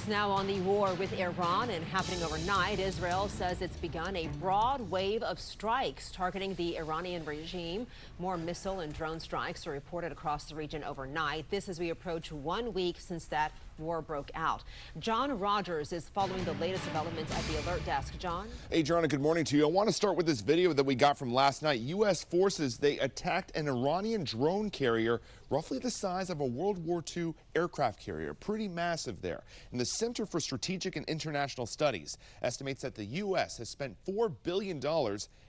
It's now on the war with Iran and happening overnight. Israel says it's begun a broad wave of strikes targeting the Iranian regime. More missile and drone strikes are reported across the region overnight. This as we approach 1 week since that war broke out. John Rogers is following the latest developments at the alert desk. John? Hey, John, good morning to you. I want to start with this video that we got from last night. U.S. forces, they attacked an Iranian drone carrier roughly the size of a World War II aircraft carrier. Pretty massive there. And the Center for Strategic and International Studies estimates that the U.S. has spent $4 billion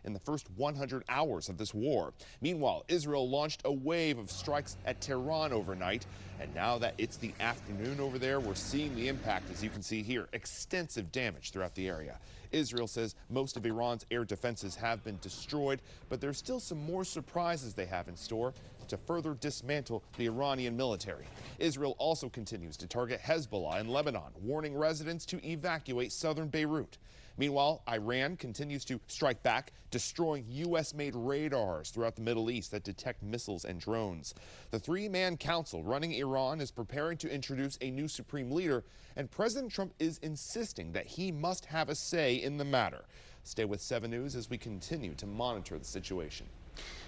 in the first 100 hours of this war. Meanwhile, Israel launched a wave of strikes at Tehran overnight. And now that it's the afternoon over there, we're seeing the impact, as you can see here, extensive damage throughout the area. Israel says most of Iran's air defenses have been destroyed, but there's still some more surprises they have in store to further dismantle the Iranian military. Israel also continues to target Hezbollah in Lebanon, warning residents to evacuate southern Beirut. Meanwhile, Iran continues to strike back, destroying U.S.-made radars throughout the Middle East that detect missiles and drones. The three-man council running Iran is preparing to introduce a new supreme leader, and President Trump is insisting that he must have a say in the matter. Stay with 7 News as we continue to monitor the situation.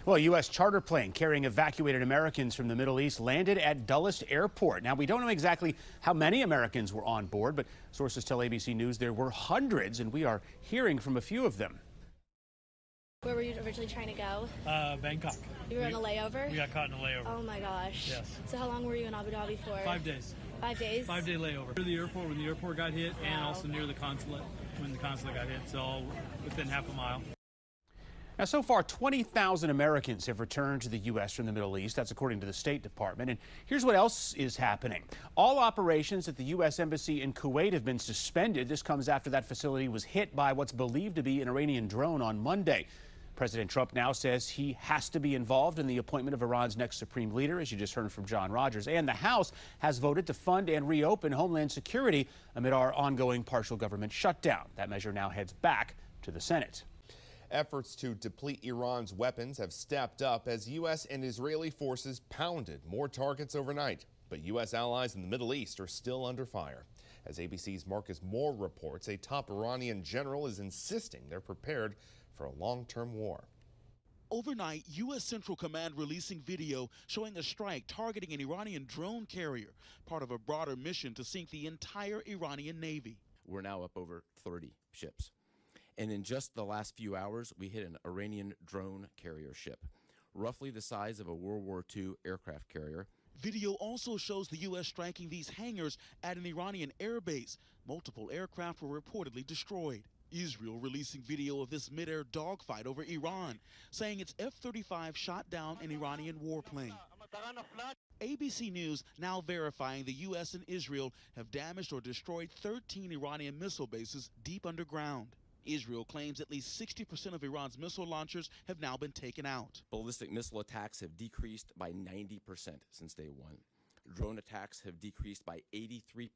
Well, a U.S. charter plane carrying evacuated Americans from the Middle East landed at Dulles Airport. Now, we don't know exactly how many Americans were on board, but sources tell ABC News there were hundreds, and we are hearing from a few of them. Where were you originally trying to go? Bangkok. You were on a layover? We got caught in a layover. Oh my gosh. Yes. So how long were you in Abu Dhabi for? 5 days. 5 days? 5-day layover. Near the airport, when the airport got hit, and Wow. also near the consulate when the consulate got hit. So all within half a mile. Now, so far, 20,000 Americans have returned to the U.S. from the Middle East. That's according to the State Department. And here's what else is happening. All operations at the U.S. Embassy in Kuwait have been suspended. This comes after that facility was hit by what's believed to be an Iranian drone on Monday. President Trump now says he has to be involved in the appointment of Iran's next supreme leader, as you just heard from John Rogers. And the House has voted to fund and reopen Homeland Security amid our ongoing partial government shutdown. That measure now heads back to the Senate. Efforts to deplete Iran's weapons have stepped up as U.S. and Israeli forces pounded more targets overnight. But U.S. allies in the Middle East are still under fire. As ABC's Marcus Moore reports, a top Iranian general is insisting they're prepared for a long-term war. Overnight, U.S. Central Command releasing video showing a strike targeting an Iranian drone carrier, part of a broader mission to sink the entire Iranian Navy. We're now up over 30 ships. And in just the last few hours, we hit an Iranian drone carrier ship, roughly the size of a World War II aircraft carrier. Video also shows the U.S. striking these hangars at an Iranian airbase. Multiple aircraft were reportedly destroyed. Israel releasing video of this mid-air dogfight over Iran, saying its F-35 shot down an Iranian warplane. ABC News now verifying the U.S. and Israel have damaged or destroyed 13 Iranian missile bases deep underground. Israel claims at least 60% of Iran's missile launchers have now been taken out. Ballistic missile attacks have decreased by 90% since day one. Drone attacks have decreased by 83%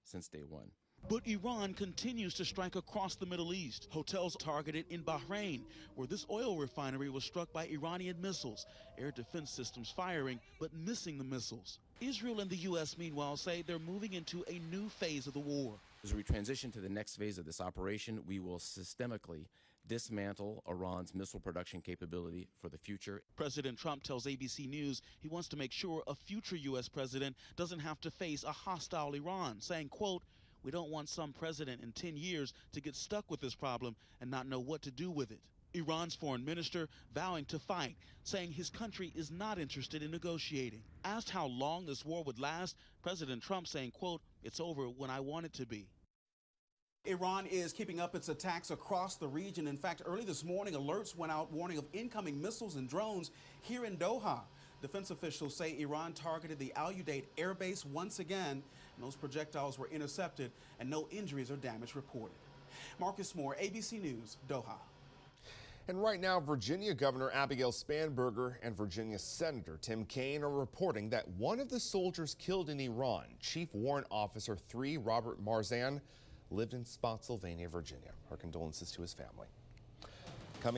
since day one. But Iran continues to strike across the Middle East. Hotels targeted in Bahrain, where this oil refinery was struck by Iranian missiles. Air defense systems firing, but missing the missiles. Israel and the U.S., meanwhile, say they're moving into a new phase of the war. As we transition to the next phase of this operation, we will systemically dismantle Iran's missile production capability for the future. President Trump tells ABC News he wants to make sure a future U.S. president doesn't have to face a hostile Iran, saying, quote, "We don't want some president in 10 years to get stuck with this problem and not know what to do with it." Iran's foreign minister vowing to fight, saying his country is not interested in negotiating. Asked how long this war would last, President Trump saying, quote, "It's over when I want it to be." Iran is keeping up its attacks across the region. In fact, early this morning, alerts went out warning of incoming missiles and drones here in Doha. Defense officials say Iran targeted the Al Udeid air base once again, and those projectiles were intercepted and no injuries or damage reported. Marcus Moore, ABC News, Doha. And right now, Virginia Governor Abigail Spanberger and Virginia Senator Tim Kaine are reporting that one of the soldiers killed in Iran, Chief Warrant Officer 3 Robert Marzan, lived in Spotsylvania, Virginia. Our condolences to his family.